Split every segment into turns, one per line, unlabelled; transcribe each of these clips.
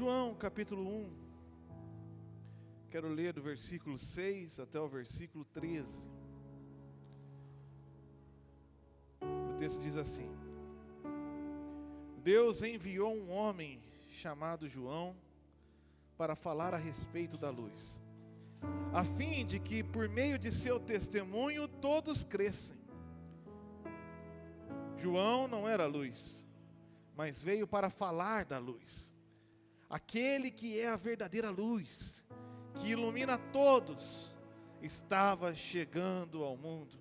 João capítulo 1, quero ler do versículo 6 até o versículo 13. O texto diz assim: Deus enviou um homem chamado João para falar a respeito da luz, a fim de que por meio de seu testemunho todos crescem. João não era luz, mas veio para falar da luz. Aquele que é a verdadeira luz, que ilumina todos, estava chegando ao mundo.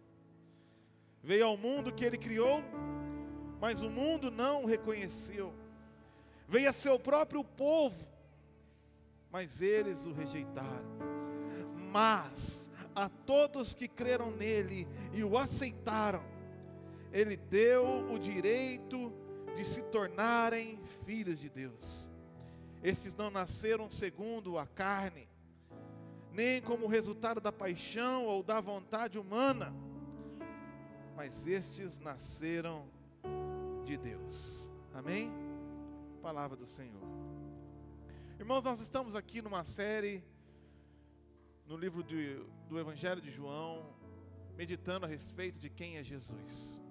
Veio ao mundo que ele criou, mas o mundo não o reconheceu. Veio a seu próprio povo, mas eles o rejeitaram. Mas a todos que creram nele e o aceitaram, ele deu o direito de se tornarem filhos de Deus. Estes não nasceram segundo a carne, nem como resultado da paixão ou da vontade humana, mas estes nasceram de Deus. Amém? Palavra do Senhor. Irmãos, nós estamos aqui numa série, no livro do Evangelho de João, meditando a respeito de quem é Jesus.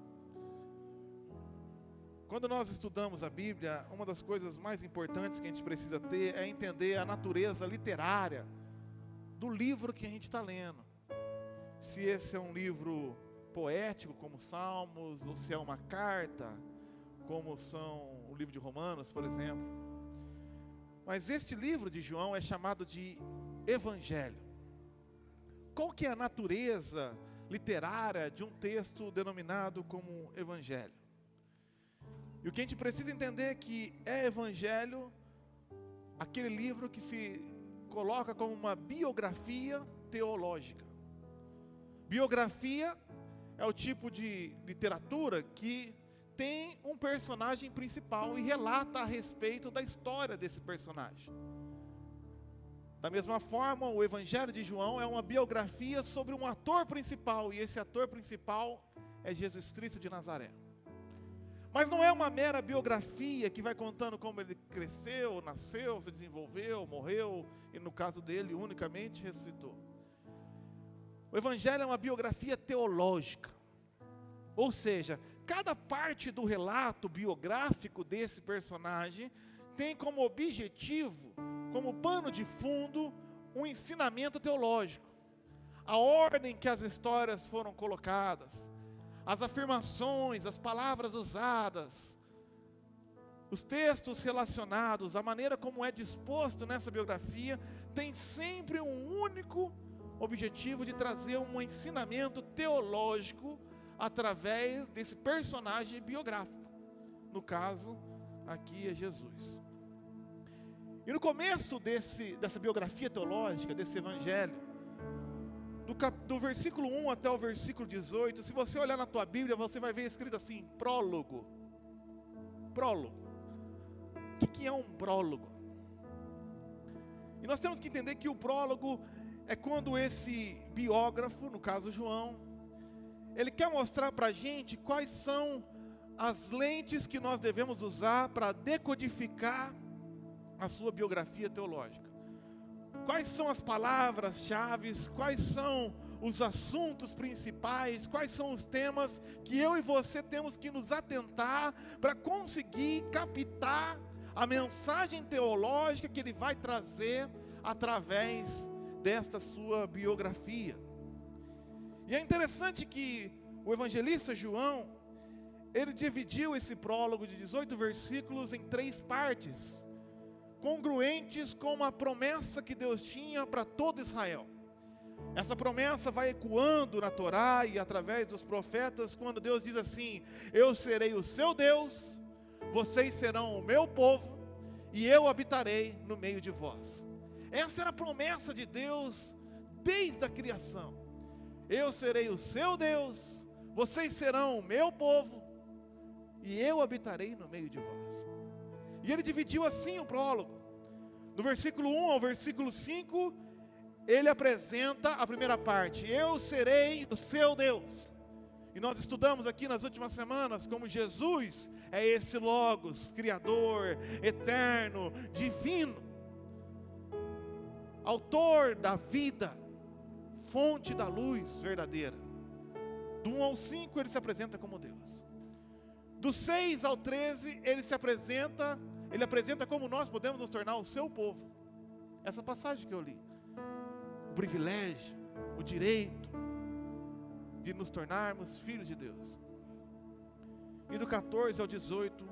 Quando nós estudamos a Bíblia, uma das coisas mais importantes que a gente precisa ter é entender a natureza literária do livro que a gente está lendo. Se esse é um livro poético, como Salmos, ou se é uma carta, como são o livro de Romanos, por exemplo. Mas este livro de João é chamado de Evangelho. Qual que é a natureza literária de um texto denominado como Evangelho? E o que a gente precisa entender é que é Evangelho aquele livro que se coloca como uma biografia teológica. Biografia é o tipo de literatura que tem um personagem principal e relata a respeito da história desse personagem. Da mesma forma, o Evangelho de João é uma biografia sobre um ator principal, e esse ator principal é Jesus Cristo de Nazaré. Mas não é uma mera biografia que vai contando como ele cresceu, nasceu, se desenvolveu, morreu, e no caso dele, unicamente ressuscitou. O Evangelho é uma biografia teológica. Ou seja, cada parte do relato biográfico desse personagem tem como objetivo, como pano de fundo, um ensinamento teológico. A ordem que as histórias foram colocadas, as afirmações, as palavras usadas, os textos relacionados, a maneira como é disposto nessa biografia, tem sempre um único objetivo de trazer um ensinamento teológico através desse personagem biográfico. No caso, aqui é Jesus. E no começo dessa biografia teológica, desse evangelho, do versículo 1 até o versículo 18, se você olhar na tua Bíblia, você vai ver escrito assim, prólogo. Prólogo. O que é um prólogo? E nós temos que entender que o prólogo é quando esse biógrafo, no caso João, ele quer mostrar para a gente quais são as lentes que nós devemos usar para decodificar a sua biografia teológica. Quais são as palavras-chave, quais são os assuntos principais, quais são os temas que eu e você temos que nos atentar para conseguir captar a mensagem teológica que ele vai trazer através desta sua biografia. E é interessante que o evangelista João, ele dividiu esse prólogo de 18 versículos em 3 partes, congruentes com a promessa que Deus tinha para todo Israel. Essa promessa vai ecoando na Torá e através dos profetas, quando Deus diz assim: eu serei o seu Deus, vocês serão o meu povo, e eu habitarei no meio de vós. Essa era a promessa de Deus desde a criação. Eu serei o seu Deus, vocês serão o meu povo, e eu habitarei no meio de vós. E ele dividiu assim o prólogo. Do versículo 1 ao versículo 5, ele apresenta a primeira parte: eu serei o seu Deus. E nós estudamos aqui nas últimas semanas como Jesus é esse Logos, Criador, eterno, divino, autor da vida, fonte da luz verdadeira. Do 1 ao 5 ele se apresenta como Deus. Do 6 ao 13 ele apresenta como nós podemos nos tornar o seu povo. Essa passagem que eu li. O privilégio, o direito de nos tornarmos filhos de Deus. E do 14 ao 18,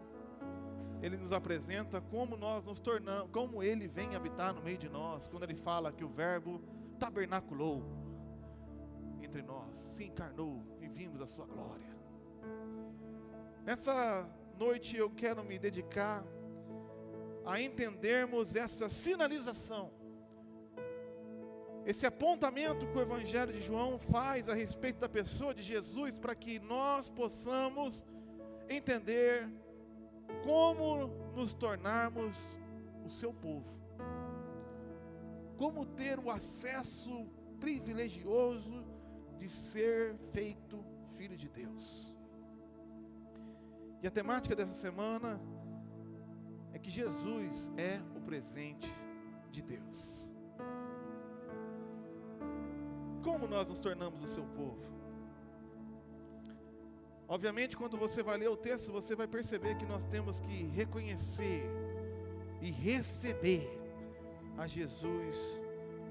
ele nos apresenta como nós nos tornamos, como ele vem habitar no meio de nós, quando ele fala que o verbo tabernaculou entre nós, se encarnou e vimos a sua glória. Nessa noite eu quero me dedicar a entendermos essa sinalização, esse apontamento que o Evangelho de João faz a respeito da pessoa de Jesus, para que nós possamos entender como nos tornarmos o seu povo, como ter o acesso privilegioso de ser feito filho de Deus. E a temática dessa semana é que Jesus é o presente de Deus. Como nós nos tornamos o seu povo? Obviamente, quando você vai ler o texto, você vai perceber que nós temos que reconhecer e receber a Jesus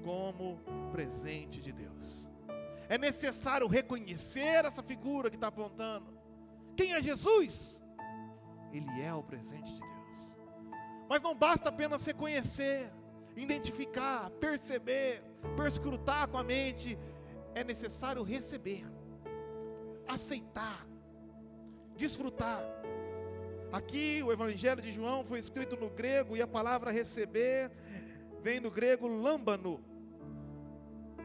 como presente de Deus. É necessário reconhecer essa figura que está apontando. Quem é Jesus? Ele é o presente de Deus. Mas não basta apenas reconhecer, identificar, perceber, perscrutar com a mente. É necessário receber, aceitar, desfrutar. Aqui o Evangelho de João foi escrito no grego, e a palavra receber vem do grego lambano.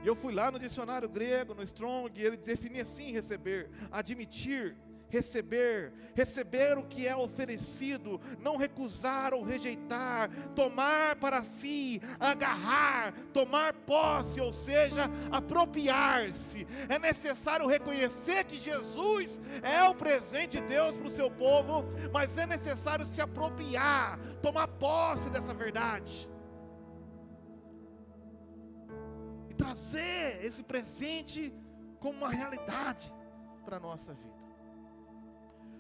E eu fui lá no dicionário grego, no Strong, e ele definia assim: receber, admitir, receber o que é oferecido, não recusar ou rejeitar, tomar para si, agarrar, tomar posse, ou seja, apropriar-se. É necessário reconhecer que Jesus é o presente de Deus para o seu povo, mas é necessário se apropriar, tomar posse dessa verdade, e trazer esse presente como uma realidade para a nossa vida.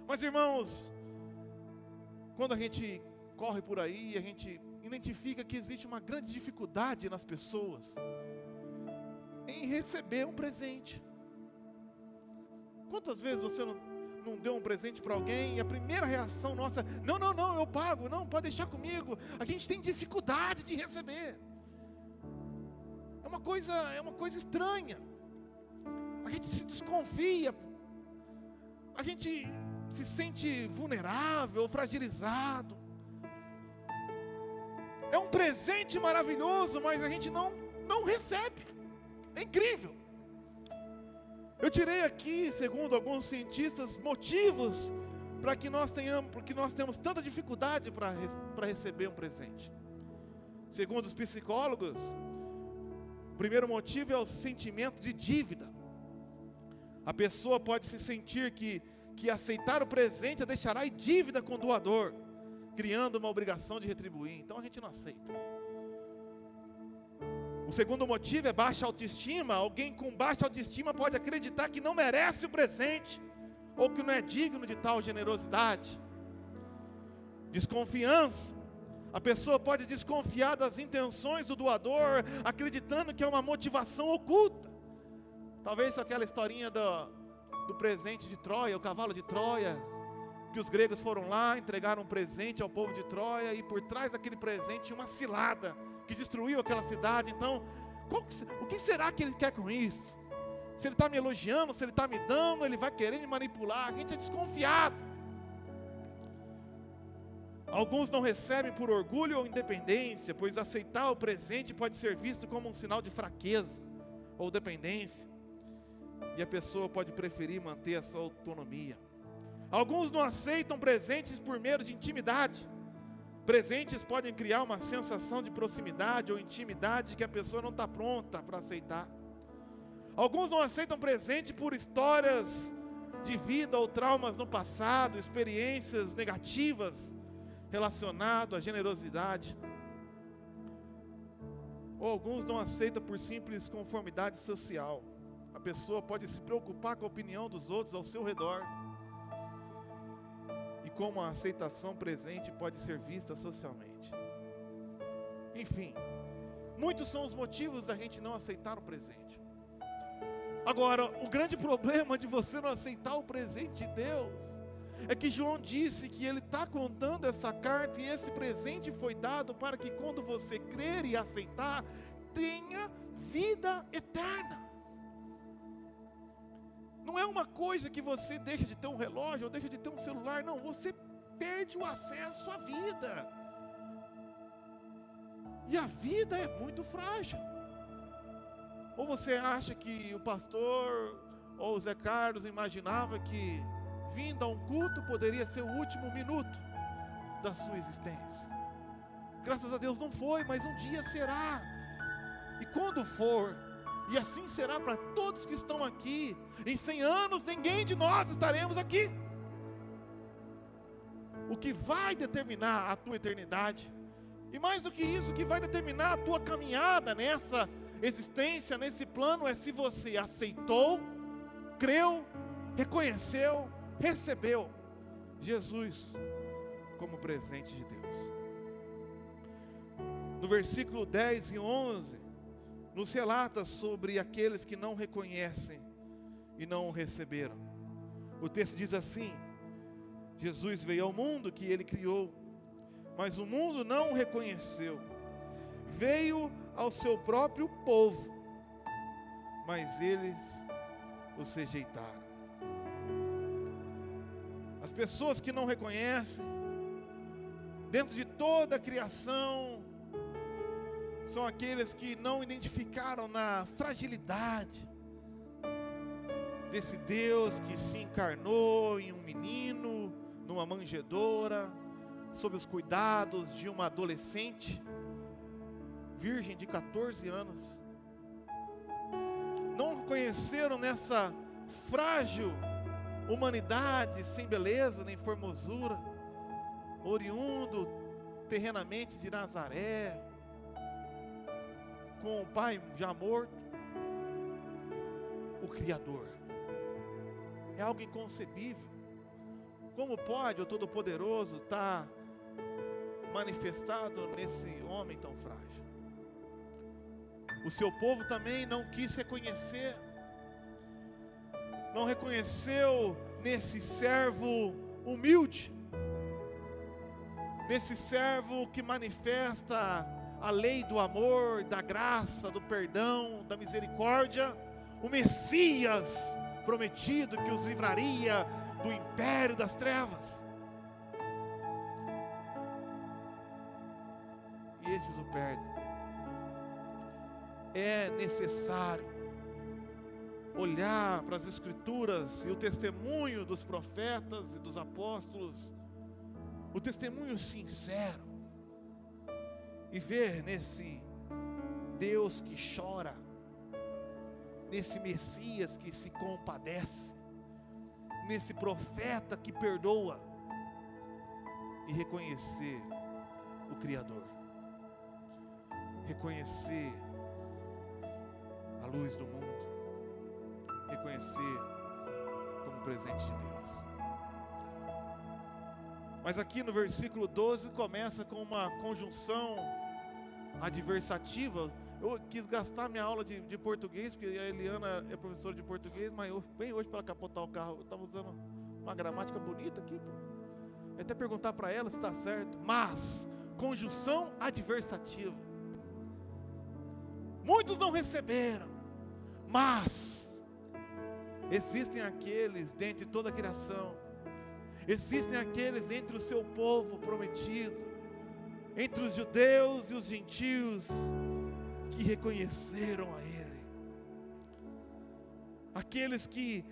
Mas, irmãos, quando a gente corre por aí, a gente identifica que existe uma grande dificuldade nas pessoas em receber um presente. Quantas vezes você não deu um presente para alguém e a primeira reação nossa: não, eu pago, não, pode deixar comigo. A gente tem dificuldade de receber. É uma coisa estranha. A gente se desconfia, a gente se sente vulnerável, fragilizado. É um presente maravilhoso, mas a gente não recebe. É incrível. Eu tirei aqui, segundo alguns cientistas, motivos para que nós temos tanta dificuldade para receber um presente. Segundo os psicólogos, o primeiro motivo é o sentimento de dívida. A pessoa pode se sentir que aceitar o presente a deixará em dívida com o doador, criando uma obrigação de retribuir. Então a gente não aceita. O segundo motivo é baixa autoestima. Alguém com baixa autoestima pode acreditar que não merece o presente, ou que não é digno de tal generosidade. Desconfiança. A pessoa pode desconfiar das intenções do doador, acreditando que é uma motivação oculta. Talvez aquela historinha do presente de Troia, o cavalo de Troia, que os gregos foram lá, entregaram um presente ao povo de Troia, e por trás daquele presente tinha uma cilada que destruiu aquela cidade. Então, o que será que ele quer com isso? Se ele está me elogiando, se ele está me dando, ele vai querer me manipular. A gente é desconfiado. Alguns não recebem por orgulho ou independência, pois aceitar o presente pode ser visto como um sinal de fraqueza ou dependência, e a pessoa pode preferir manter a sua autonomia. Alguns não aceitam presentes por medo de intimidade. Presentes podem criar uma sensação de proximidade ou intimidade que a pessoa não está pronta para aceitar. Alguns não aceitam presente por histórias de vida ou traumas no passado, experiências negativas relacionadas à generosidade. Ou alguns não aceitam por simples conformidade social. A pessoa pode se preocupar com a opinião dos outros ao seu redor. E como a aceitação presente pode ser vista socialmente. Enfim, muitos são os motivos da gente não aceitar o presente. Agora, o grande problema de você não aceitar o presente de Deus é que João disse que ele está contando essa carta e esse presente foi dado para que quando você crer e aceitar, tenha vida eterna. Não é uma coisa que você deixa de ter um relógio ou deixa de ter um celular, não, você perde o acesso à vida. E a vida é muito frágil. Ou você acha que o pastor ou o Zé Carlos imaginava que vindo a um culto poderia ser o último minuto da sua existência? Graças a Deus não foi, mas um dia será. E quando for, e assim será para todos que estão aqui, em 100 anos ninguém de nós estaremos aqui. O que vai determinar a tua eternidade, e mais do que isso, o que vai determinar a tua caminhada nessa existência, nesse plano, é se você aceitou, creu, reconheceu, recebeu Jesus como presente de Deus. No versículo 10 e 11, nos relata sobre aqueles que não reconhecem e não o receberam. O texto diz assim: Jesus veio ao mundo que ele criou, mas o mundo não o reconheceu. Veio ao seu próprio povo, mas eles os rejeitaram. As pessoas que não reconhecem, dentro de toda a criação, são aqueles que não identificaram na fragilidade desse Deus que se encarnou em um menino, numa manjedoura, sob os cuidados de uma adolescente virgem de 14 anos. Não reconheceram nessa frágil humanidade sem beleza nem formosura, oriundo terrenamente de Nazaré, com o pai já morto, o Criador. É algo inconcebível. Como pode o Todo-Poderoso estar manifestado nesse homem tão frágil? O seu povo também não quis reconhecer, não reconheceu nesse servo humilde, nesse servo que manifesta a lei do amor, da graça, do perdão, da misericórdia, o Messias prometido que os livraria do império das trevas. E esses o perdem. É necessário olhar para as Escrituras e o testemunho dos profetas e dos apóstolos, o testemunho sincero, e ver nesse Deus que chora, nesse Messias que se compadece, nesse profeta que perdoa, e reconhecer o Criador, reconhecer a luz do mundo, reconhecer como presente de Deus. Mas aqui no versículo 12 começa com uma conjunção adversativa. Eu quis gastar minha aula de português, porque a Eliana é professora de português, mas eu venho hoje para capotar o carro. Eu estava usando uma gramática bonita aqui, até perguntar para ela se está certo. Mas, conjunção adversativa. Muitos não receberam, mas existem aqueles dentre toda a criação, existem aqueles entre o seu povo prometido, entre os judeus e os gentios, que reconheceram a Ele, aqueles que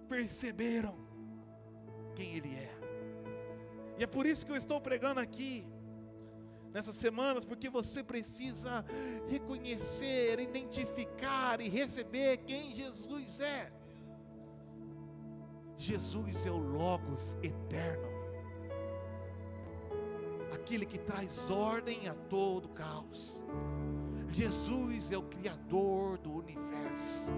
perceberam quem Ele é. E é por isso que eu estou pregando aqui nessas semanas, porque você precisa reconhecer, identificar e receber quem Jesus é. Jesus é o Logos eterno, aquele que traz ordem a todo caos. Jesus é o Criador do universo.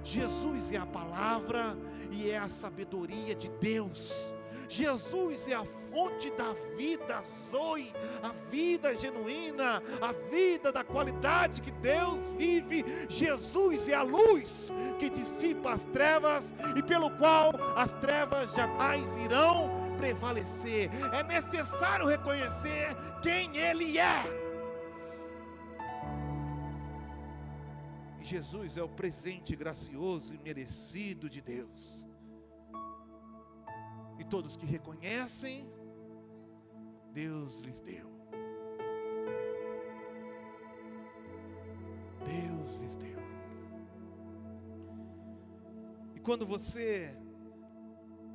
Jesus é a palavra e é a sabedoria de Deus. Jesus é a fonte da vida Zoe, a vida genuína, a vida da qualidade que Deus vive. Jesus é a luz que dissipa as trevas e pelo qual as trevas jamais irão prevalecer. É necessário reconhecer quem Ele é. Jesus é o presente gracioso e merecido de Deus. E todos que reconhecem, Deus lhes deu. Deus lhes deu. E quando você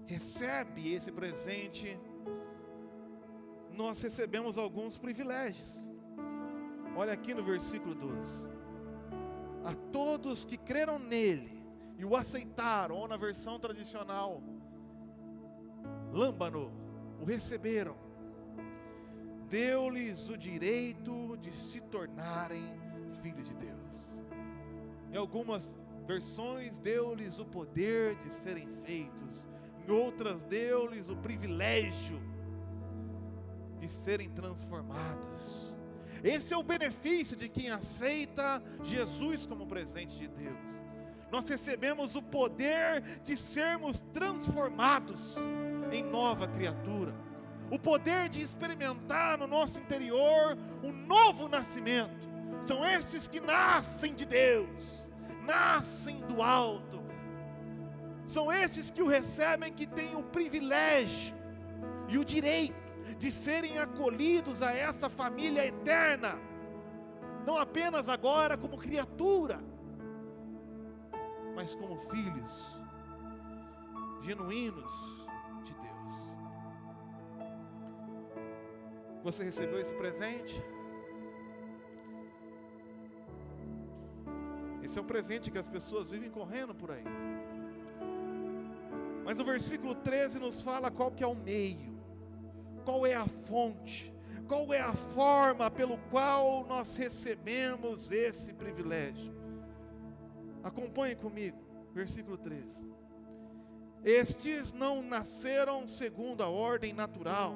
recebe esse presente, nós recebemos alguns privilégios. Olha aqui no versículo 12. A todos que creram nele e o aceitaram, ou na versão tradicional, Lâmbano, o receberam, deu-lhes o direito de se tornarem filhos de Deus. Em algumas versões, deu-lhes o poder de serem feitos. Em outras, deu-lhes o privilégio de serem transformados. Esse é o benefício de quem aceita Jesus como presente de Deus. Nós recebemos o poder de sermos transformados em nova criatura. O poder de experimentar no nosso interior um novo nascimento. São esses que nascem de Deus, nascem do alto. São esses que o recebem, que têm o privilégio e o direito de serem acolhidos a essa família eterna, não apenas agora como criatura, mas como filhos genuínos de Deus. Você recebeu esse presente? Esse é o presente que as pessoas vivem correndo por aí. Mas o versículo 13 nos fala qual que é o meio, qual é a fonte, qual é a forma pelo qual nós recebemos esse privilégio. Acompanhe comigo, versículo 13. Estes não nasceram segundo a ordem natural,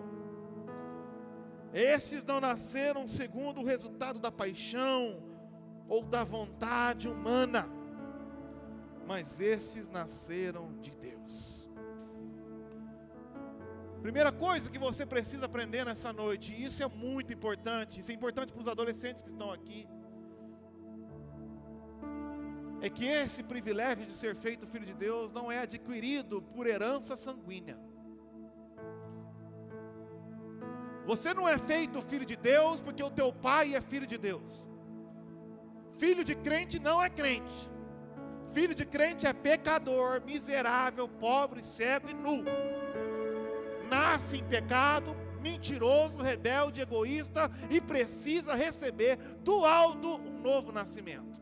estes não nasceram segundo o resultado da paixão ou da vontade humana, mas estes nasceram de Deus. Primeira coisa que você precisa aprender nessa noite, e isso é muito importante, isso é importante para os adolescentes que estão aqui, é que esse privilégio de ser feito filho de Deus não é adquirido por herança sanguínea. Você não é feito filho de Deus porque o teu pai é filho de Deus. Filho de crente não é crente. Filho de crente é pecador, miserável, pobre, cego e nu. Nasce em pecado, mentiroso, rebelde, egoísta e precisa receber do alto um novo nascimento.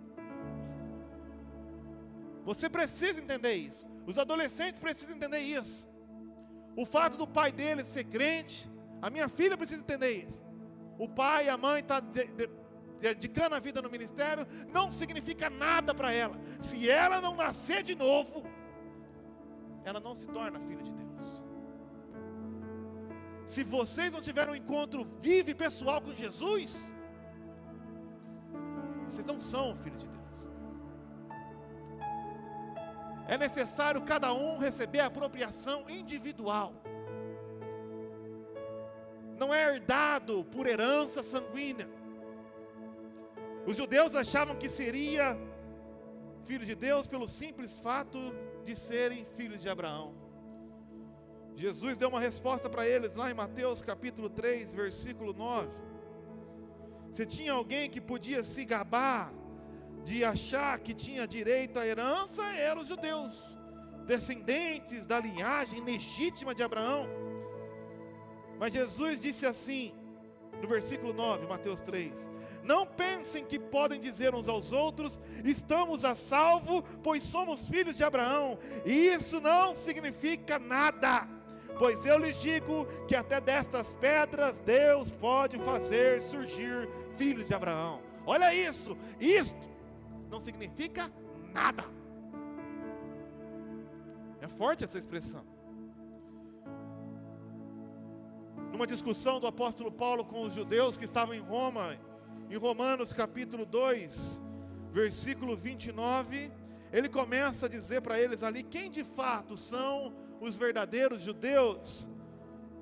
Você precisa entender isso. Os adolescentes precisam entender isso. O fato do pai dele ser crente, a minha filha precisa entender isso. O pai e a mãe estão dedicando a vida no ministério, não significa nada para ela. Se ela não nascer de novo, ela não se torna filha de Deus. Se vocês não tiverem um encontro vivo e pessoal com Jesus, vocês não são filhos de Deus. É necessário cada um receber a apropriação individual. Não é herdado por herança sanguínea. Os judeus achavam que seria filho de Deus pelo simples fato de serem filhos de Abraão. Jesus deu uma resposta para eles lá em Mateus capítulo 3, versículo 9. Se tinha alguém que podia se gabar de achar que tinha direito à herança, eram os judeus, descendentes da linhagem legítima de Abraão. Mas Jesus disse assim: No versículo 9, Mateus 3. Não pensem que podem dizer uns aos outros: estamos a salvo, pois somos filhos de Abraão. E isso não significa nada. Pois eu lhes digo que até destas pedras Deus pode fazer surgir filhos de Abraão. Olha isso. Isto não significa nada. É forte essa expressão. Numa discussão do apóstolo Paulo com os judeus que estavam em Roma, em Romanos capítulo 2, versículo 29, ele começa a dizer para eles ali quem de fato são os verdadeiros judeus.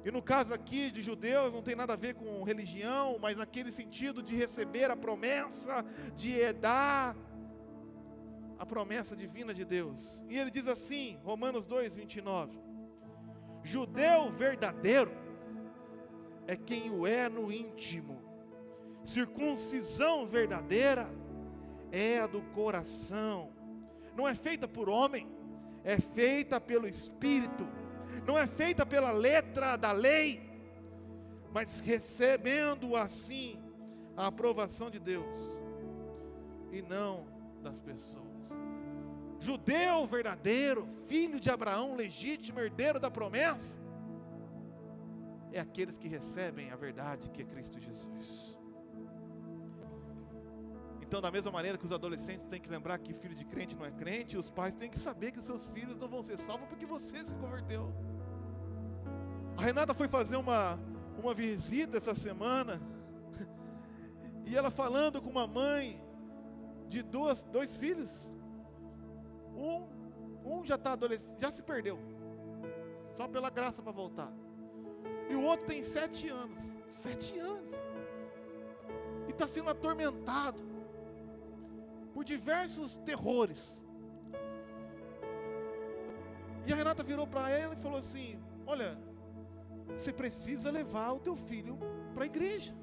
E no caso aqui de judeus não tem nada a ver com religião, mas naquele sentido de receber a promessa, de herdar a promessa divina de Deus. E ele diz assim, Romanos 2, 29, judeu verdadeiro é quem o é no íntimo. Circuncisão verdadeira é a do coração. Não é feita por homem, é feita pelo Espírito. Não é feita pela letra da lei, mas recebendo assim a aprovação de Deus e não das pessoas. Judeu verdadeiro, filho de Abraão, legítimo herdeiro da promessa, é aqueles que recebem a verdade que é Cristo Jesus. Então, da mesma maneira que os adolescentes têm que lembrar que filho de crente não é crente, os pais têm que saber que seus filhos não vão ser salvos porque você se converteu. A Renata foi fazer uma visita essa semana, e ela falando com uma mãe de dois filhos. Um já está adolescente, já se perdeu, só pela graça para voltar. E o outro tem 7 anos. 7 anos. E está sendo atormentado por diversos terrores. E a Renata virou para ela e falou assim: olha, você precisa levar o teu filho para a igreja.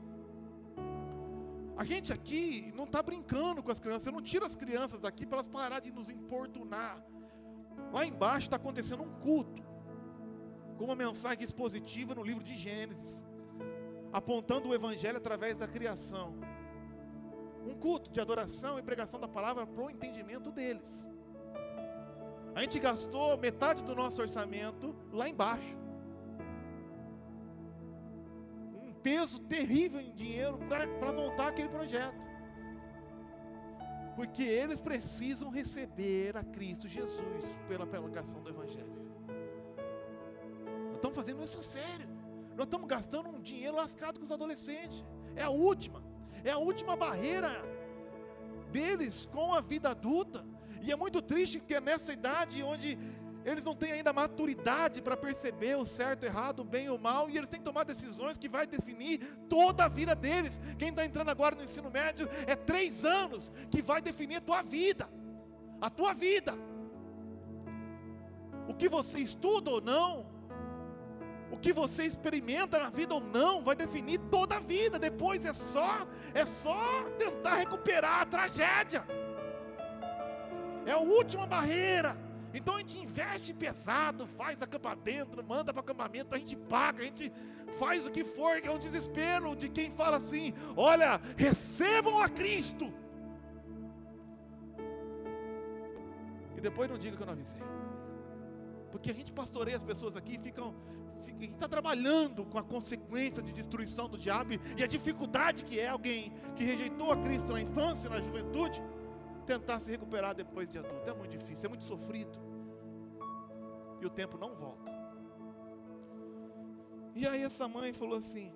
A gente aqui não está brincando com as crianças. Eu não tiro as crianças daqui para elas pararem de nos importunar. Lá embaixo está acontecendo um culto, com uma mensagem expositiva no livro de Gênesis, apontando o evangelho através da criação. Um culto de adoração e pregação da palavra para o entendimento deles. A gente gastou metade do nosso orçamento lá embaixo. Um peso terrível em dinheiro para montar aquele projeto. Porque eles precisam receber a Cristo Jesus pela pregação do evangelho. Nós estamos fazendo isso a sério. Nós estamos gastando um dinheiro lascado com os adolescentes. É a última barreira deles com a vida adulta. E é muito triste que é nessa idade onde eles não têm ainda maturidade para perceber o certo, o errado, o bem e o mal, e eles têm que tomar decisões que vai definir toda a vida deles. Quem está entrando agora no ensino médio é 3 anos que vai definir a tua vida. O que você estuda ou não, o que você experimenta na vida ou não, vai definir toda a vida. Depois é só tentar recuperar a tragédia. É a última barreira. Então a gente investe pesado, faz acampamento, manda para acampamento, a gente paga, a gente faz o que for, que é um desespero de quem fala assim: olha, recebam a Cristo. E depois não diga que eu não avisei. Porque a gente pastoreia as pessoas aqui e a gente está trabalhando com a consequência de destruição do diabo e a dificuldade que é alguém que rejeitou a Cristo na infância, na juventude, tentar se recuperar depois de adulto. É muito difícil, é muito sofrido. E o tempo não volta. E aí essa mãe falou assim: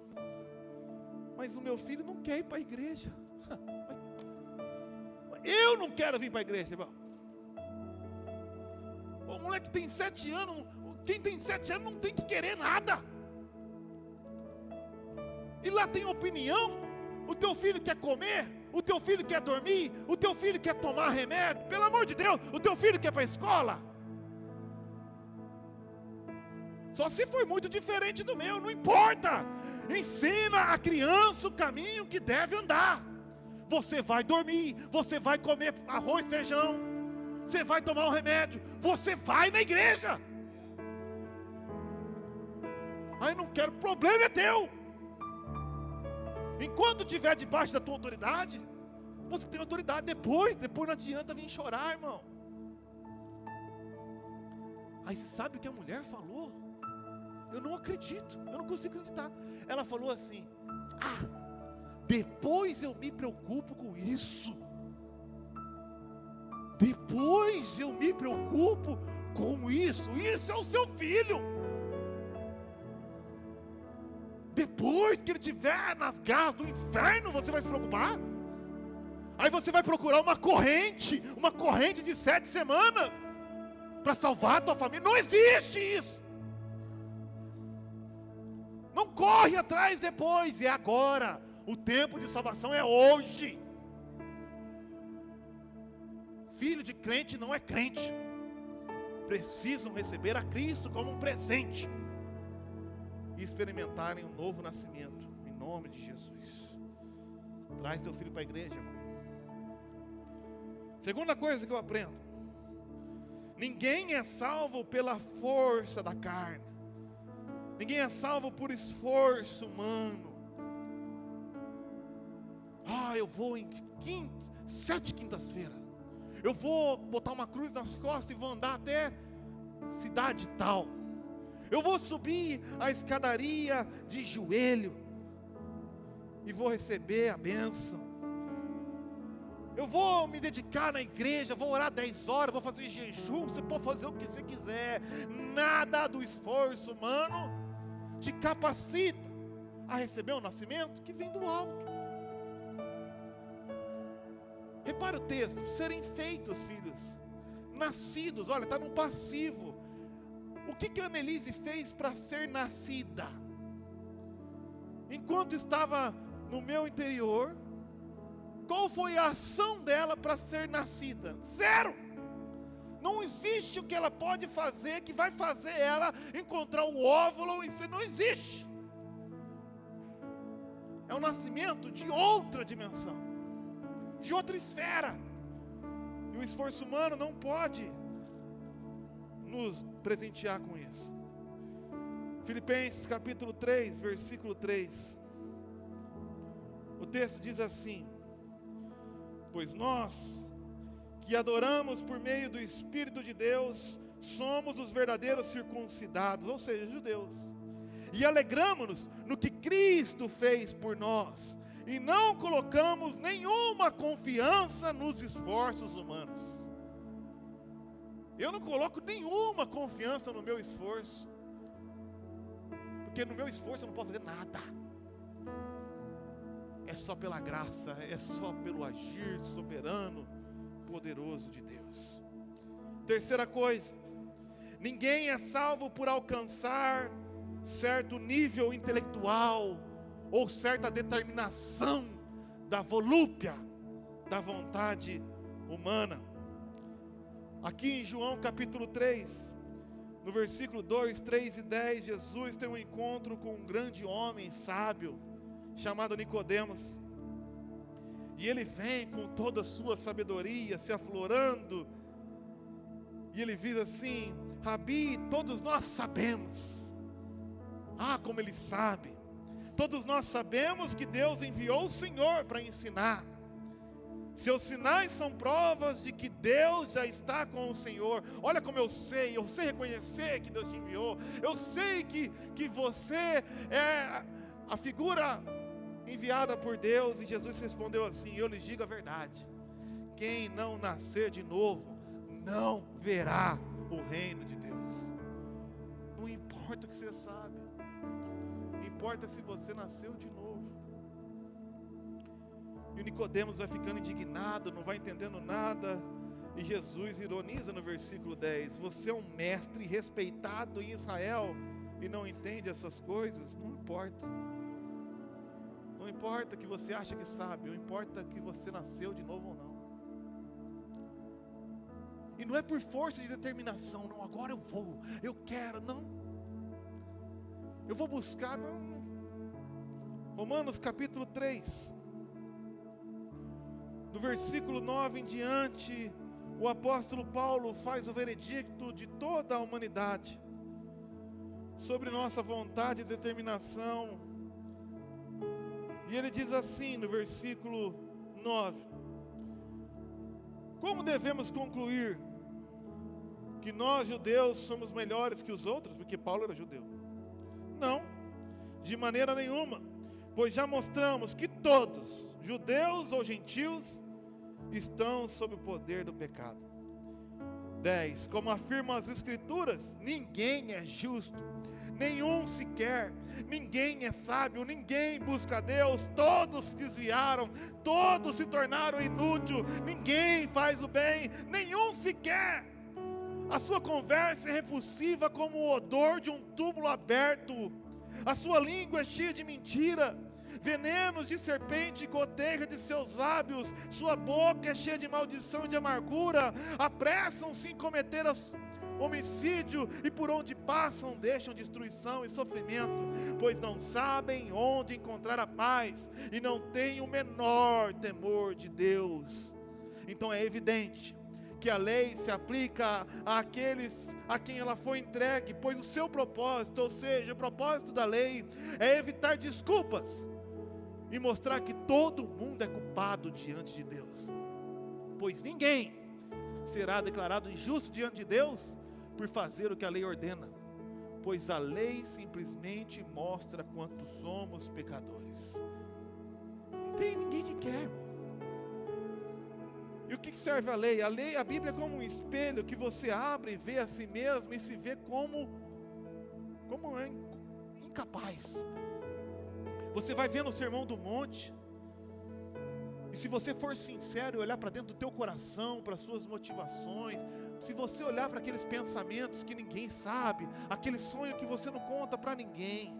mas o meu filho não quer ir para a igreja. Eu não quero vir para a igreja, irmão. O moleque tem 7 anos. Quem tem 7 anos não tem que querer nada. E lá tem opinião. O teu filho quer comer, o teu filho quer dormir, o teu filho quer tomar remédio. Pelo amor de Deus, o teu filho quer ir para a escola. Só se for muito diferente do meu, não importa. Ensina a criança o caminho que deve andar. Você vai dormir, você vai comer arroz, feijão, você vai tomar um remédio, você vai na igreja. Aí não quero, problema é teu. Enquanto estiver debaixo da tua autoridade, você tem autoridade. Depois não adianta vir chorar, irmão. Aí você sabe o que a mulher falou? Eu não acredito, eu não consigo acreditar. Ela falou assim: depois eu me preocupo com isso. Depois eu me preocupo com isso. Isso é o seu filho. Depois que ele estiver nas garras do inferno, você vai se preocupar? Aí você vai procurar uma corrente de 7 semanas, para salvar a tua família. Não existe isso. Não corre atrás depois, é agora. O tempo de salvação é hoje. Filho de crente não é crente. Precisam receber a Cristo como um presente e experimentarem um novo nascimento, em nome de Jesus. Traz teu filho para a igreja, irmão. Segunda coisa que eu aprendo: ninguém é salvo pela força da carne. Ninguém é salvo por esforço humano. Eu vou em 7 quintas-feiras. Eu vou botar uma cruz nas costas e vou andar até cidade tal. Eu vou subir a escadaria de joelho e vou receber a bênção. Eu vou me dedicar na igreja, vou orar 10 horas, vou fazer jejum. Você pode fazer o que você quiser. Nada do esforço humano te capacita a receber um nascimento que vem do alto. Repara o texto: serem feitos filhos, nascidos. Olha, está no passivo. O que a Annelise fez para ser nascida? Enquanto estava no meu interior, qual foi a ação dela para ser nascida? Zero. Não existe o que ela pode fazer que vai fazer ela encontrar o óvulo. Isso não existe. É o nascimento de outra dimensão, de outra esfera. E o esforço humano não pode nos presentear com isso. Filipenses capítulo 3, versículo 3. O texto diz assim: pois nós, que adoramos por meio do Espírito de Deus, somos os verdadeiros circuncidados, ou seja, judeus, e alegramo-nos no que Cristo fez por nós, e não colocamos nenhuma confiança nos esforços humanos. Eu não coloco nenhuma confiança no meu esforço, porque no meu esforço eu não posso fazer nada. É só pela graça, é só pelo agir soberano, poderoso de Deus. Terceira coisa: ninguém é salvo por alcançar certo nível intelectual ou certa determinação da volúpia da vontade humana. Aqui em João capítulo 3, no versículo 2, 3 e 10, Jesus tem um encontro com um grande homem sábio chamado Nicodemos. E ele vem com toda a sua sabedoria se aflorando, e ele diz assim: Rabi, todos nós sabemos. Como ele sabe. Todos nós sabemos que Deus enviou o Senhor para ensinar. Seus sinais são provas de que Deus já está com o Senhor. Olha como eu sei reconhecer que Deus te enviou. Eu sei que você é a figura enviada por Deus. E Jesus respondeu assim: eu lhes digo a verdade, quem não nascer de novo não verá o reino de Deus. Não importa o que você sabe, importa se você nasceu de novo. E o Nicodemos vai ficando indignado, não vai entendendo nada. E Jesus ironiza no versículo 10: você é um mestre respeitado em Israel e não entende essas coisas? Não importa. Não importa que você acha que sabe, não importa que você nasceu de novo ou não. E não é por força de determinação, não, agora eu quero, não. Eu vou buscar, não. Romanos capítulo 3, do versículo 9 em diante, o apóstolo Paulo faz o veredicto de toda a humanidade sobre nossa vontade e determinação. E ele diz assim no versículo 9: como devemos concluir que nós judeus somos melhores que os outros? Porque Paulo era judeu. Não, de maneira nenhuma, pois já mostramos que todos, judeus ou gentios, estão sob o poder do pecado. 10. Como afirmam as Escrituras, ninguém é justo, nenhum sequer, ninguém é sábio, ninguém busca a Deus, todos se desviaram, todos se tornaram inúteis, ninguém faz o bem, nenhum sequer. A sua conversa é repulsiva como o odor de um túmulo aberto, a sua língua é cheia de mentira, venenos de serpente goteja de seus lábios, sua boca é cheia de maldição e de amargura, apressam-se em cometer homicídio, e por onde passam deixam destruição e sofrimento, pois não sabem onde encontrar a paz, e não têm o menor temor de Deus. Então é evidente que a lei se aplica àqueles a quem ela foi entregue, pois o seu propósito, ou seja, o propósito da lei, é evitar desculpas, e mostrar que todo mundo é culpado diante de Deus, pois ninguém será declarado injusto diante de Deus por fazer o que a lei ordena, pois a lei simplesmente mostra quanto somos pecadores. Não tem ninguém que quer, irmão. E o que serve a lei? A Bíblia é como um espelho que você abre e vê a si mesmo e se vê como é incapaz. Você vai ver no Sermão do Monte, e se você for sincero e olhar para dentro do teu coração, para as suas motivações, se você olhar para aqueles pensamentos que ninguém sabe, aquele sonho que você não conta para ninguém,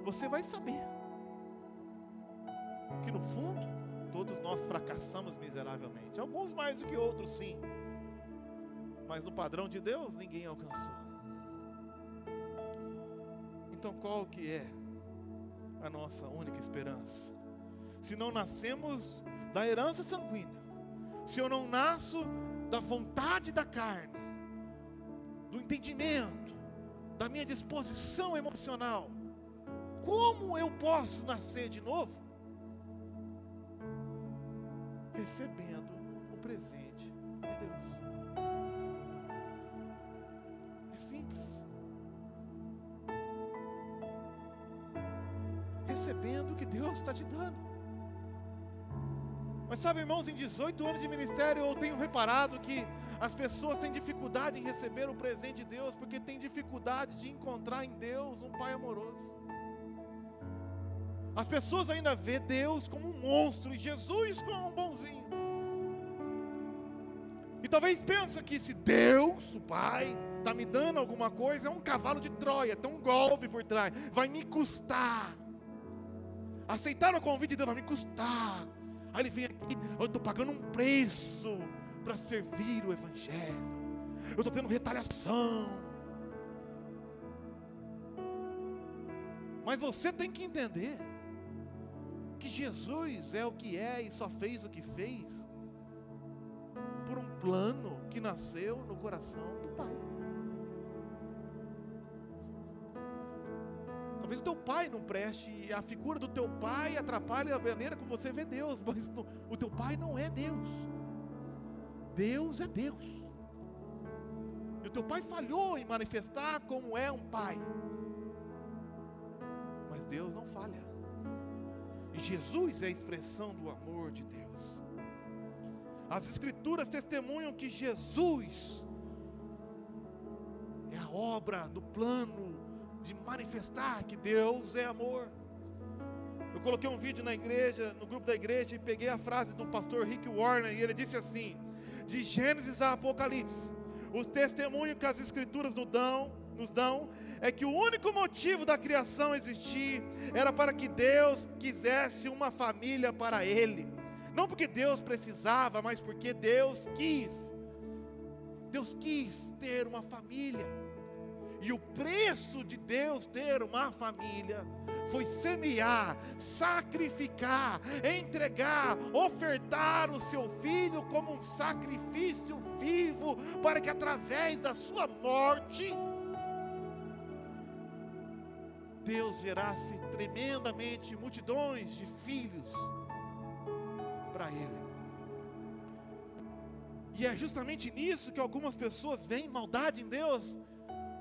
você vai saber que no fundo, todos nós fracassamos miseravelmente, alguns mais do que outros sim, mas no padrão de Deus ninguém alcançou. Então qual que é a nossa única esperança? Se não nascemos da herança sanguínea, se eu não nasço da vontade da carne, do entendimento, da minha disposição emocional, como eu posso nascer de novo? Recebendo o presente de Deus. É simples. Recebendo o que Deus está te dando. Mas sabe, irmãos, em 18 anos de ministério eu tenho reparado que as pessoas têm dificuldade em receber o presente de Deus, porque têm dificuldade de encontrar em Deus um Pai amoroso. As pessoas ainda vê Deus como um monstro e Jesus como um bonzinho. E talvez pensam que se Deus, o Pai, está me dando alguma coisa, é um cavalo de Troia, tem um golpe por trás, vai me custar. Aceitar o convite de Deus vai me custar. Aí ele vem aqui, eu estou pagando um preço para servir o Evangelho, eu estou tendo retaliação. Mas você tem que entender que Jesus é o que é e só fez o que fez por um plano que nasceu no coração do Pai. Talvez o teu pai não preste, a figura do teu pai atrapalhe a maneira como você vê Deus, mas o teu pai não é Deus. Deus é Deus. E o teu pai falhou em manifestar como é um pai, mas Deus não falha. E Jesus é a expressão do amor de Deus. As Escrituras testemunham que Jesus é a obra do plano de manifestar que Deus é amor. Eu coloquei um vídeo na igreja, no grupo da igreja, e peguei a frase do pastor Rick Warner, e ele disse assim: de Gênesis a Apocalipse, o testemunho que as Escrituras nos dão é que o único motivo da criação existir era para que Deus quisesse uma família para Ele. Não porque Deus precisava, mas porque Deus quis. Deus quis ter uma família. E o preço de Deus ter uma família foi semear, sacrificar, entregar, ofertar o seu filho como um sacrifício vivo, para que através da sua morte Deus gerasse tremendamente multidões de filhos para Ele. E é justamente nisso que algumas pessoas veem maldade em Deus.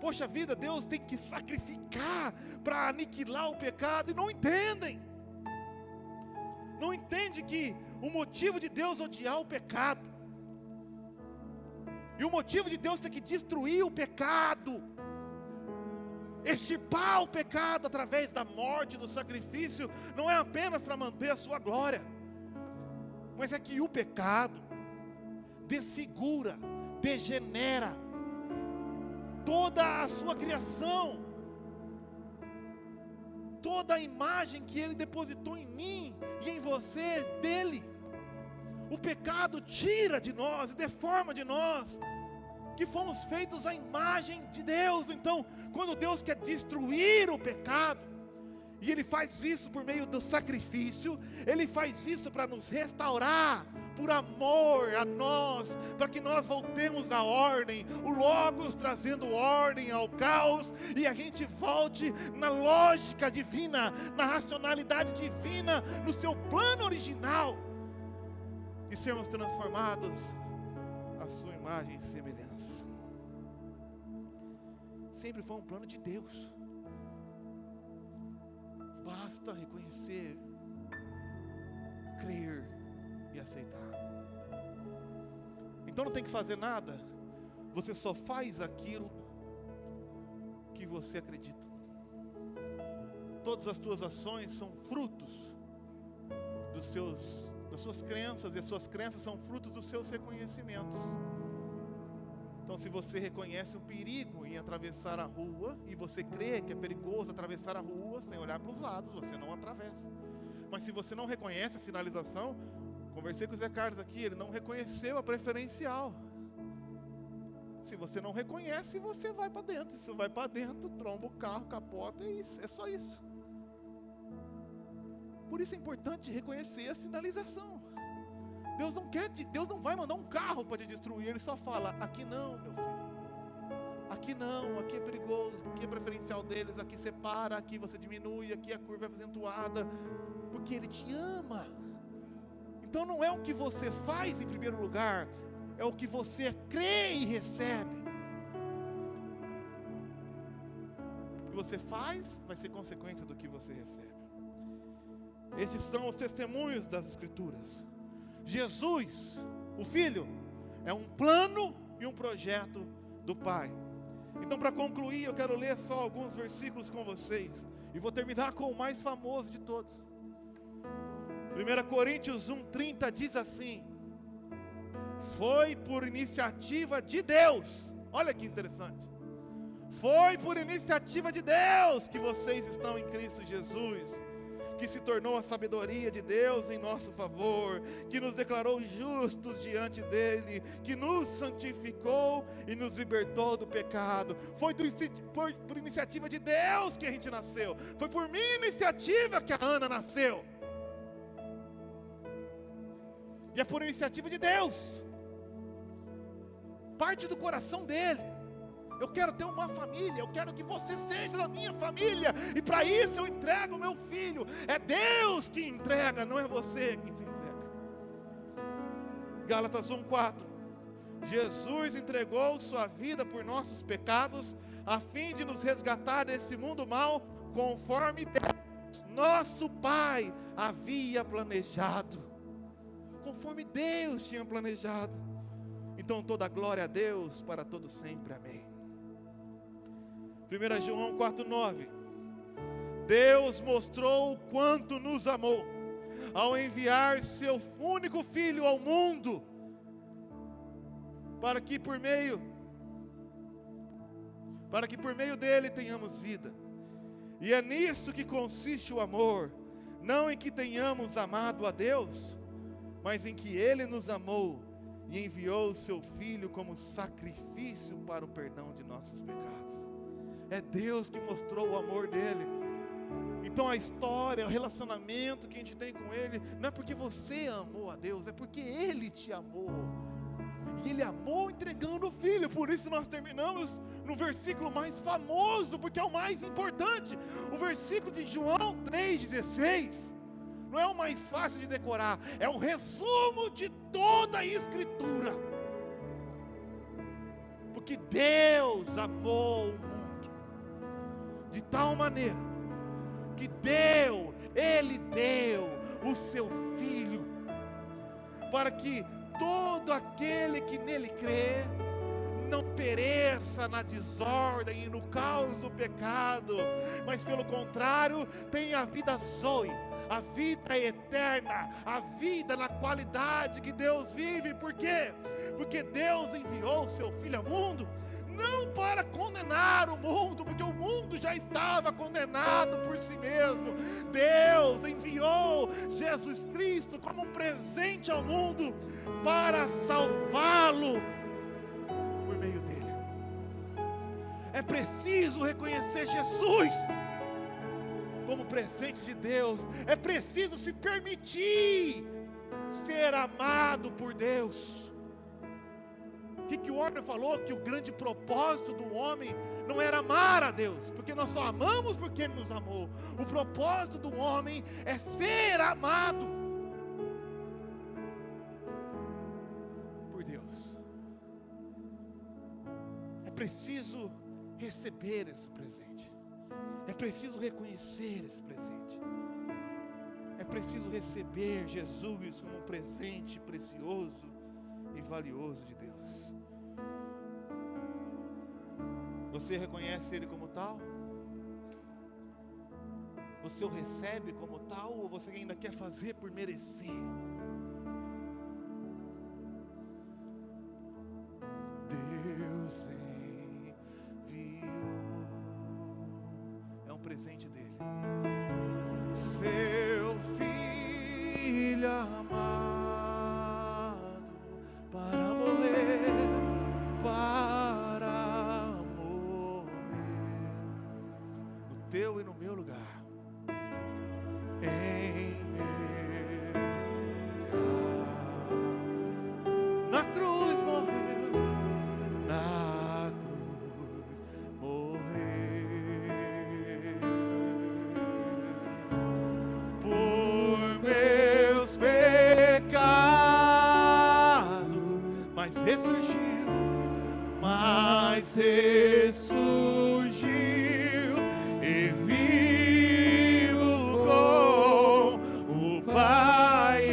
Poxa vida, Deus tem que sacrificar para aniquilar o pecado, e não entendem. Não entende que o motivo de Deus odiar o pecado, e o motivo de Deus ter que destruir o pecado, extirpar o pecado através da morte, do sacrifício, não é apenas para manter a sua glória, mas é que o pecado desfigura, degenera toda a sua criação, toda a imagem que Ele depositou em mim e em você dele. O pecado tira de nós e deforma de nós, que fomos feitos à imagem de Deus. Então, quando Deus quer destruir o pecado, e Ele faz isso por meio do sacrifício, Ele faz isso para nos restaurar, por amor a nós, para que nós voltemos à ordem, o Logos trazendo ordem ao caos, e a gente volte na lógica divina, na racionalidade divina, no seu plano original, e sermos transformados à sua imagem e semelhança. Sempre foi um plano de Deus. Basta reconhecer, crer e aceitar. Então não tem que fazer nada, você só faz aquilo que você acredita. Todas as tuas ações são frutos das suas crenças, e as suas crenças são frutos dos seus reconhecimentos. Então, se você reconhece o perigo em atravessar a rua, e você crê que é perigoso atravessar a rua sem olhar para os lados, você não atravessa. Mas se você não reconhece a sinalização, conversei com o Zé Carlos aqui, ele não reconheceu a preferencial. Se você não reconhece, você vai para dentro. Se você vai para dentro, tromba o carro, capota, é isso, é só isso. Por isso é importante reconhecer a sinalização. Deus não vai mandar um carro para te destruir. Ele só fala: aqui não, meu filho, aqui não, aqui é perigoso, aqui é preferencial deles, aqui você para, aqui você diminui, aqui a curva é acentuada, porque Ele te ama. Então não é o que você faz em primeiro lugar, é o que você crê e recebe. O que você faz vai ser consequência do que você recebe. Esses são os testemunhos das Escrituras. Jesus, o Filho, é um plano e um projeto do Pai. Então, para concluir, eu quero ler só alguns versículos com vocês, e vou terminar com o mais famoso de todos. 1 Coríntios 1:30 diz assim: foi por iniciativa de Deus. Olha que interessante. Foi por iniciativa de Deus que vocês estão em Cristo Jesus, que se tornou a sabedoria de Deus em nosso favor, que nos declarou justos diante dele, que nos santificou e nos libertou do pecado. Foi por iniciativa de Deus que a gente nasceu. Foi por minha iniciativa que a Ana nasceu. E é por iniciativa de Deus. Parte do coração dele. Eu quero ter uma família, eu quero que você seja da minha família, e para isso eu entrego o meu filho. É Deus que entrega, não é você que se entrega. Gálatas 1:4: Jesus entregou sua vida por nossos pecados, a fim de nos resgatar desse mundo mau, conforme Deus, nosso Pai, havia planejado. Conforme Deus tinha planejado. Então toda glória a Deus para todo sempre, amém. 1 João 4:9: Deus mostrou o quanto nos amou, ao enviar seu único Filho ao mundo, para que por meio dele tenhamos vida. E é nisso que consiste o amor, não em que tenhamos amado a Deus, mas em que Ele nos amou e enviou o seu Filho como sacrifício para o perdão de nossos pecados. É Deus que mostrou o amor dele. Então a história, o relacionamento que a gente tem com Ele, não é porque você amou a Deus, é porque Ele te amou. E Ele amou entregando o Filho. Por isso nós terminamos no versículo mais famoso, porque é o mais importante. O versículo de João 3,16. Não é o mais fácil de decorar, é o resumo de toda a Escritura. Porque Deus amou o mundo de tal maneira que Ele deu o seu Filho, para que todo aquele que nele crê não pereça na desordem e no caos do pecado, mas pelo contrário, tenha a vida zoe, a vida eterna, a vida na qualidade que Deus vive. Por quê? Porque Deus enviou o seu Filho ao mundo, não para condenar o mundo, porque o mundo já estava condenado por si mesmo. Deus enviou Jesus Cristo como um presente ao mundo, para salvá-lo por meio dele. É preciso reconhecer Jesus como presente de Deus. É preciso se permitir ser amado por Deus. Rick Warner falou que o grande propósito do homem não era amar a Deus, porque nós só amamos porque Ele nos amou. O propósito do homem é ser amado por Deus. É preciso receber esse presente. É preciso reconhecer esse presente. É preciso receber Jesus como um presente precioso e valioso de Deus. Você reconhece Ele como tal? Você o recebe como tal, ou você ainda quer fazer por merecer? Deus enviou, é um presente dele, seu Filho amado, para morrer, no teu e no meu lugar, em meu lugar, na cruz morreu, na cruz morreu, por meus pecados, mas ressurgiu, e vivo com o Pai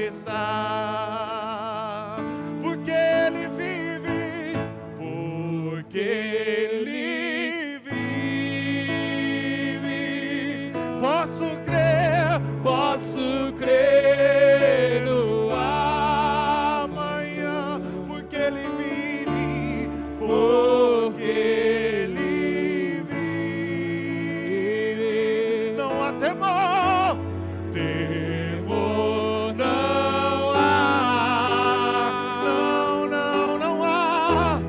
está, porque Ele vive, porque Ele vive. Posso crer no amanhã, porque Ele vive, porque Ele vive. Não há temor, não há, não há,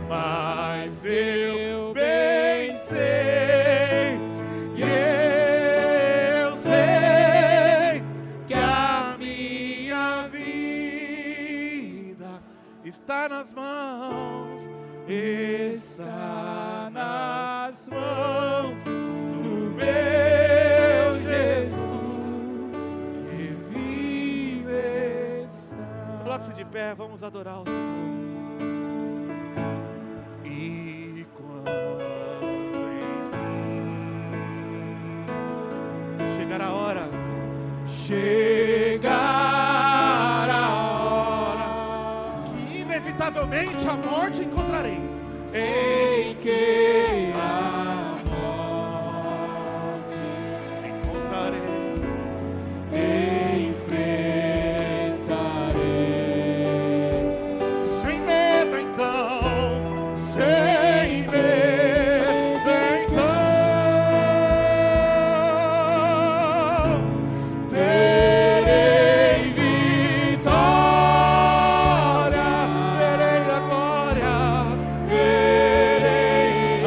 mas eu bem sei, e eu sei que a minha vida está nas mãos, está nas mãos do meu Jesus, que vive está. Coloque-se de pé, vamos adorar o Senhor. E quando enfim chegar a hora, que inevitavelmente a morte encontrarei, em que a morte encontrarei, enfrentarei, sem medo então, sem medo então, terei vitória, verei a glória, verei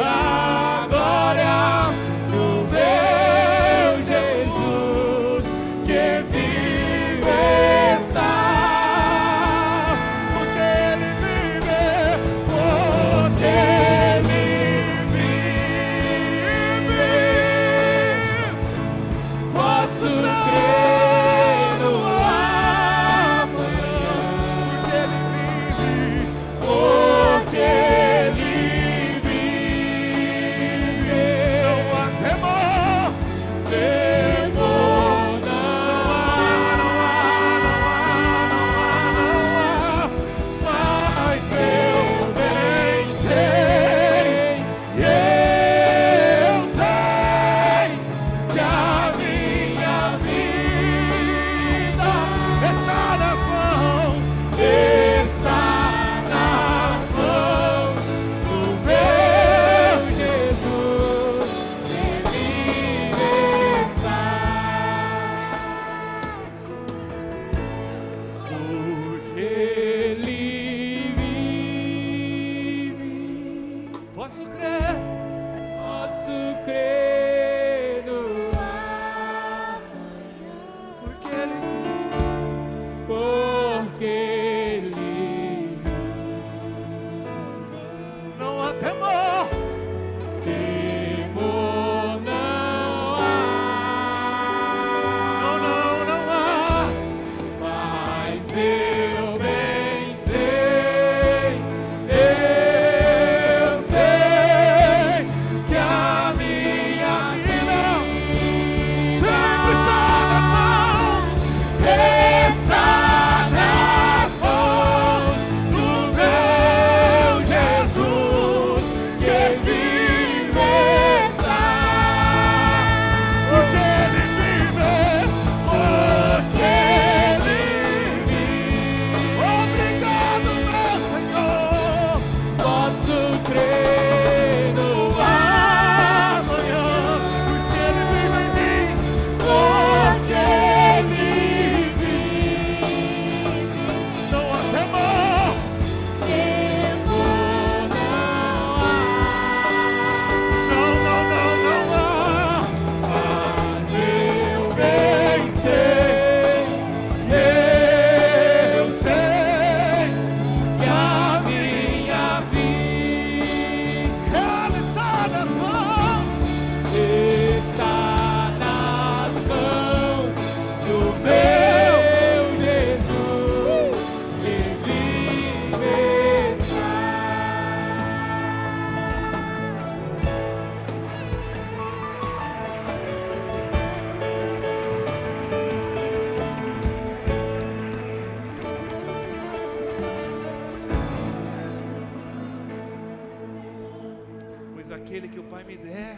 aquele que o Pai me der,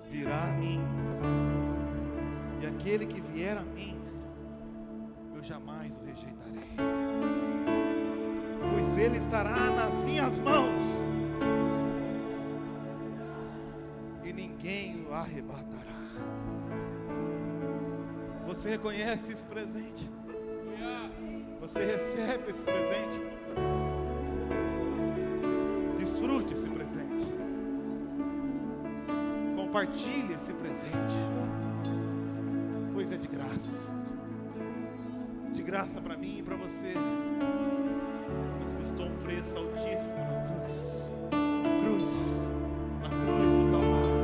virá a mim, e aquele que vier a mim, eu jamais o rejeitarei, pois ele estará nas minhas mãos, e ninguém o arrebatará. Você reconhece esse presente? Você recebe esse presente? Desfrute esse presente. Compartilhe esse presente, pois é de graça. De graça para mim e para você, mas custou um preço altíssimo na cruz. Na cruz do Calvário.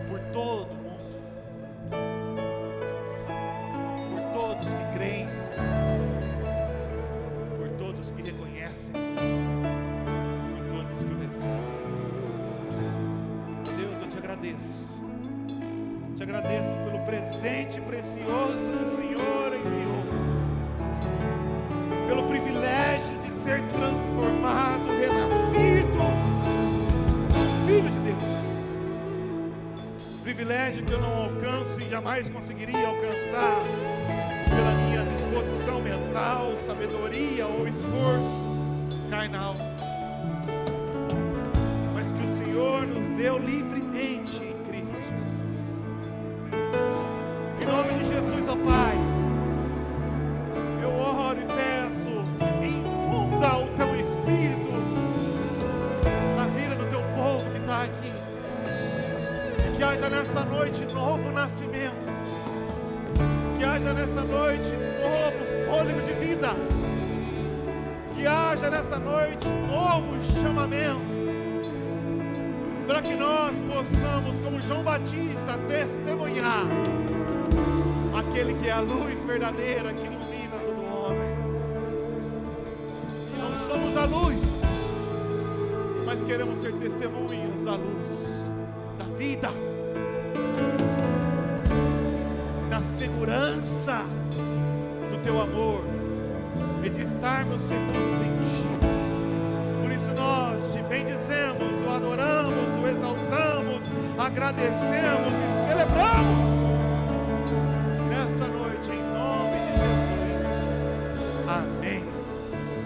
Por todo mundo, por todos que creem, por todos que reconhecem, por todos que o recebem. Deus, eu te agradeço pelo presente precioso que o Senhor enviou, pelo privilégio de ser transformado, renascido, Filho de Deus. Privilégio que eu não alcanço e jamais conseguiria alcançar pela minha disposição mental, sabedoria ou esforço carnal, mas que o Senhor nos deu livremente em Cristo Jesus. Em nome de Jesus, ó Pai, eu oro e peço, infunda o teu Espírito na vida do teu povo que está aqui. Que haja nessa noite novo nascimento, que haja nessa noite novo fôlego de vida, que haja nessa noite novo chamamento, para que nós possamos, como João Batista, testemunhar aquele que é a luz verdadeira que ilumina todo homem. Não somos a luz, mas queremos ser testemunhas da luz, da vida, da segurança do teu amor e de estarmos seguros em ti. Por isso nós te bendizemos, o adoramos, o exaltamos, agradecemos e celebramos